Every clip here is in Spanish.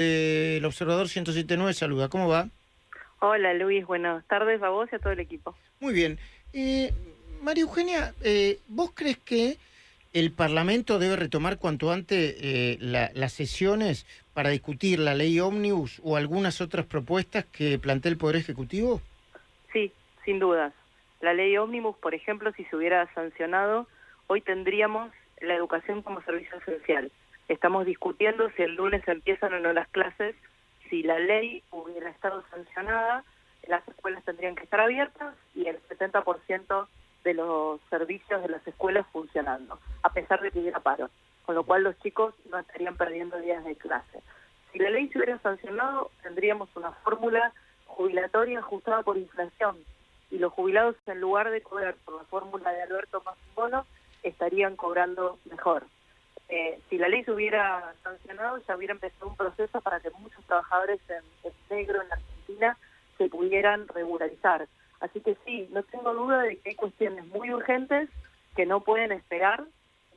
El Observador 107.9 saluda. ¿Cómo va? Hola Luis, buenas tardes a vos y a todo el equipo. Muy bien. Eh, María Eugenia, ¿vos crees que el Parlamento debe retomar cuanto antes las sesiones para discutir la ley ómnibus o algunas otras propuestas que plantea el Poder Ejecutivo? Sí, sin dudas. La ley ómnibus, por ejemplo, si se hubiera sancionado, hoy tendríamos la educación como servicio esencial. Estamos discutiendo si el lunes empiezan o no las clases. Si la ley hubiera estado sancionada, las escuelas tendrían que estar abiertas y el 70% de los servicios de las escuelas funcionando, a pesar de que hubiera paro, con lo cual los chicos no estarían perdiendo días de clase. Si la ley se hubiera sancionado, tendríamos una fórmula jubilatoria ajustada por inflación y los jubilados, en lugar de cobrar por la fórmula de Alberto más un bono, estarían cobrando mejor. Si la ley se hubiera sancionado, ya hubiera empezado un proceso para que muchos trabajadores en negro en la Argentina se pudieran regularizar. Así que sí, no tengo duda de que hay cuestiones muy urgentes que no pueden esperar,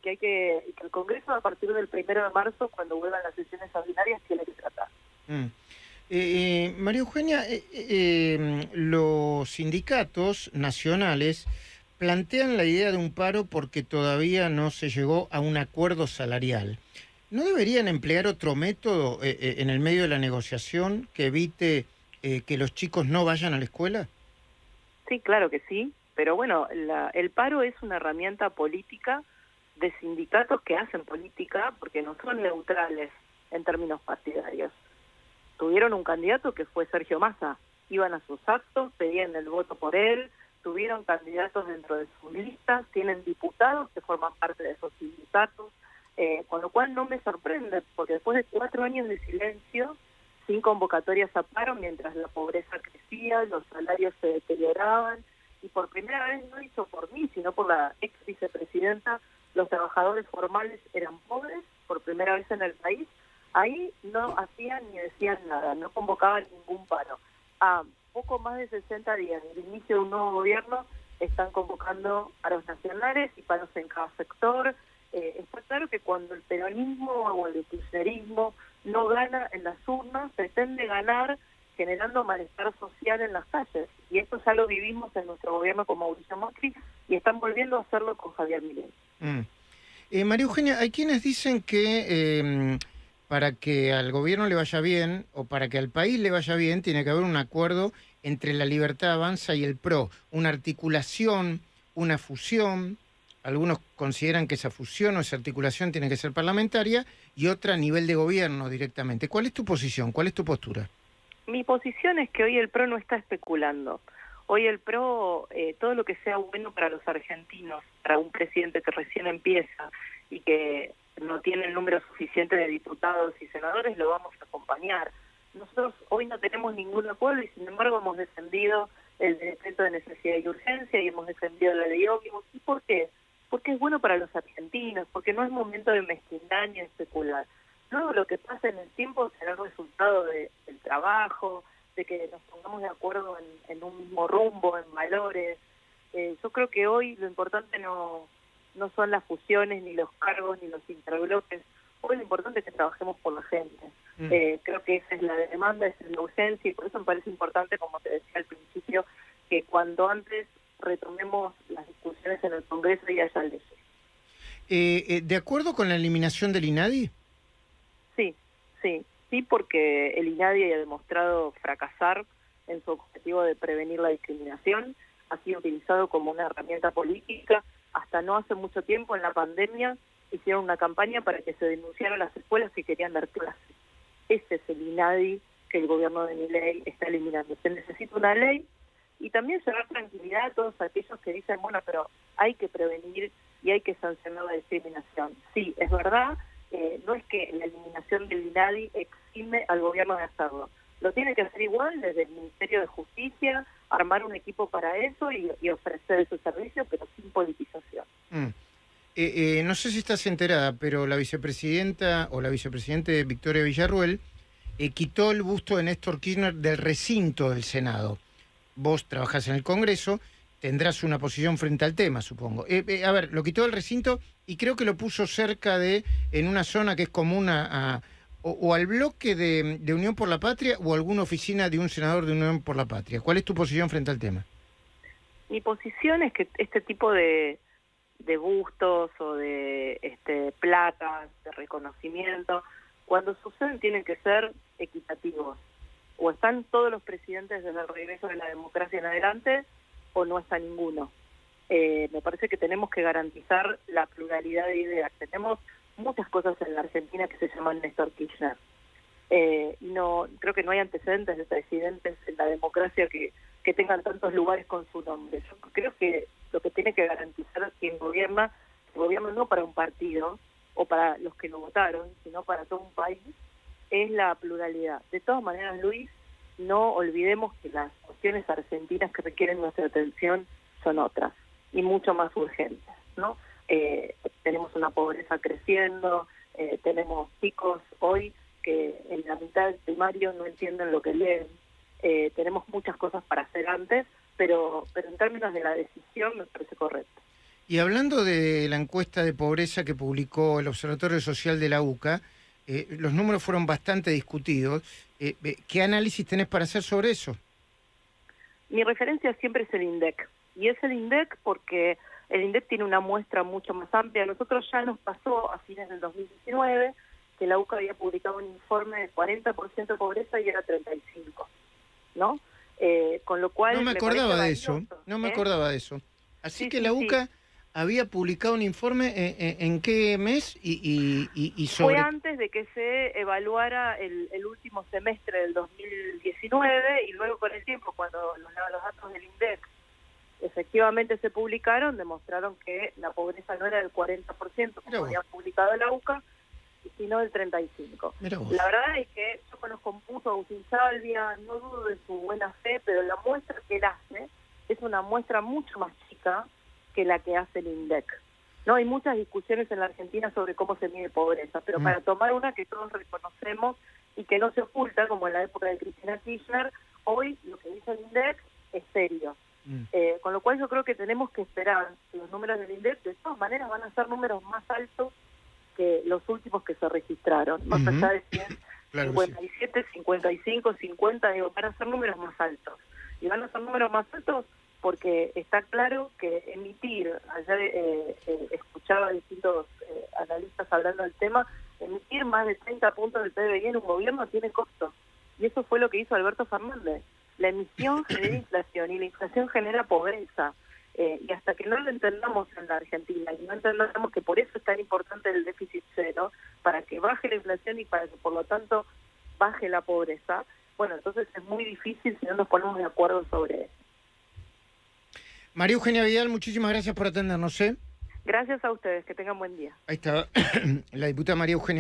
que el Congreso a partir del 1 de marzo, cuando vuelvan las sesiones ordinarias, tiene que tratar. Mm. María Eugenia, los sindicatos nacionales plantean la idea de un paro porque todavía no se llegó a un acuerdo salarial. ¿No deberían emplear otro método en el medio de la negociación que evite que los chicos no vayan a la escuela? Sí, claro que sí, pero bueno, el paro es una herramienta política de sindicatos que hacen política porque no son neutrales en términos partidarios. Tuvieron un candidato que fue Sergio Massa, iban a sus actos, pedían el voto por él, tuvieron candidatos dentro de sus listas, tienen diputados que forman parte de esos sindicatos, con lo cual no me sorprende, porque después de 4 años de silencio, sin convocatorias a paro, mientras la pobreza crecía, los salarios se deterioraban, y por primera vez, no hizo por mí, sino por la ex vicepresidenta, los trabajadores formales eran pobres, por primera vez en el país. Ahí no hacían ni decían nada, no convocaban ningún paro. A poco más de 60 días del inicio de un nuevo gobierno, están convocando paros nacionales y paros en cada sector. Está claro que cuando el peronismo o el kirchnerismo no gana en las urnas, pretende ganar generando malestar social en las calles. Y esto ya lo vivimos en nuestro gobierno con Mauricio Macri y están volviendo a hacerlo con Javier Milei. María Eugenia, hay quienes dicen que para que al gobierno le vaya bien o para que al país le vaya bien tiene que haber un acuerdo entre la Libertad Avanza y el PRO, una articulación, una fusión. Algunos consideran que esa fusión o esa articulación tiene que ser parlamentaria y otra a nivel de gobierno directamente. ¿Cuál es tu posición? ¿Cuál es tu postura? Mi posición es que hoy el PRO no está especulando. Hoy el PRO, todo lo que sea bueno para los argentinos, para un presidente que recién empieza y que no tiene el número suficiente de diputados y senadores, lo vamos a acompañar. Nosotros hoy no tenemos ningún acuerdo y sin embargo hemos defendido el decreto de necesidad y urgencia y hemos defendido la ley ómnibus. ¿Y por qué? Porque es bueno para los argentinos, porque no es momento de mezquindad ni especular. Luego lo que pasa en el tiempo será el resultado del trabajo, de que nos pongamos de acuerdo en un mismo rumbo, en valores. Yo creo que hoy lo importante no son las fusiones, ni los cargos, ni los interbloques. Hoy lo importante es que trabajemos por la gente. Creo que esa es la demanda, esa es la urgencia, y por eso me parece importante, como te decía al principio, que cuando antes retomemos las discusiones en el Congreso y haya leyes. ¿De acuerdo con la eliminación del INADI? Sí, porque el INADI ha demostrado fracasar en su objetivo de prevenir la discriminación, ha sido utilizado como una herramienta política. Hasta no hace mucho tiempo, en la pandemia, hicieron una campaña para que se denunciaran las escuelas que querían dar clases. Ese es el INADI que el gobierno de Milei está eliminando. Se necesita una ley y también llevar tranquilidad a todos aquellos que dicen, bueno, pero hay que prevenir y hay que sancionar la discriminación. Sí, es verdad, no es que la eliminación del INADI exime al gobierno de hacerlo. Lo tiene que hacer igual desde el Ministerio de Justicia, armar un equipo para eso y ofrecer ese servicio, pero sin politización. No sé si estás enterada, pero la vicepresidenta o la vicepresidente Victoria Villarruel quitó el busto de Néstor Kirchner del recinto del Senado. Vos trabajás en el Congreso, tendrás una posición frente al tema, supongo. A ver, lo quitó del recinto y creo que lo puso cerca en una zona que es común o al bloque de Unión por la Patria o a alguna oficina de un senador de Unión por la Patria? ¿Cuál es tu posición frente al tema? Mi posición es que este tipo de bustos o de placas, de reconocimiento, cuando suceden tienen que ser equitativos. O están todos los presidentes desde el regreso de la democracia en adelante, o no está ninguno. Me parece que tenemos que garantizar la pluralidad de ideas. Tenemos muchas cosas en la Argentina que se llaman Néstor Kirchner. Y no creo que no hay antecedentes de presidentes en la democracia que tengan tantos lugares con su nombre. Yo creo que lo que tiene que garantizar quien gobierna no para un partido o para los que lo votaron, sino para todo un país, es la pluralidad. De todas maneras, Luis, no olvidemos que las cuestiones argentinas que requieren nuestra atención son otras y mucho más urgentes, ¿no? Tenemos una pobreza creciendo, tenemos chicos hoy que en la mitad del primario no entienden lo que leen, tenemos muchas cosas para hacer antes, pero en términos de la decisión me parece correcto. Y hablando de la encuesta de pobreza que publicó el Observatorio Social de la UCA, los números fueron bastante discutidos. ¿Qué análisis tenés para hacer sobre eso? Mi referencia siempre es el INDEC, y es el INDEC porque el INDEC tiene una muestra mucho más amplia. Nosotros ya nos pasó a fines del 2019 que la UCA había publicado un informe de 40% de pobreza y era 35%, ¿no? Con lo cual... No me acordaba de eso, valioso, no me acordaba de eso. Así sí, que sí, la UCA... sí. había publicado un informe ¿en qué mes y sobre...? Fue antes de que se evaluara el último semestre del 2019 y luego con el tiempo, cuando los datos del INDEC efectivamente se publicaron, demostraron que la pobreza no era del 40%, como había publicado la UCA, sino del 35%. La verdad es que yo conozco mucho a Agustín Salvia, no dudo de su buena fe, pero la muestra que él hace es una muestra mucho más chica que la que hace el INDEC. No hay muchas discusiones en la Argentina sobre cómo se mide pobreza, pero para tomar una que todos reconocemos y que no se oculta, como en la época de Cristina Kirchner, hoy lo que dice el INDEC es serio. Con lo cual yo creo que tenemos que esperar que los números del INDEC de todas maneras van a ser números más altos que los últimos que se registraron, más allá de 100, claro, 57, sí. 55, 50, digo, van a ser números más altos. Y van a ser números más altos porque está claro que emitir, ayer escuchaba a distintos analistas hablando del tema, emitir más de 30 puntos del PBI en un gobierno tiene costo. Y eso fue lo que hizo Alberto Fernández. La emisión genera inflación y la inflación genera pobreza. Y hasta que no lo entendamos en la Argentina y no entendamos que por eso es tan importante el déficit cero, para que baje la inflación y para que por lo tanto baje la pobreza, bueno, entonces es muy difícil si no nos ponemos de acuerdo sobre eso. María Eugenia Vidal, muchísimas gracias por atendernos. Gracias a ustedes, que tengan buen día. Ahí está la diputada María Eugenia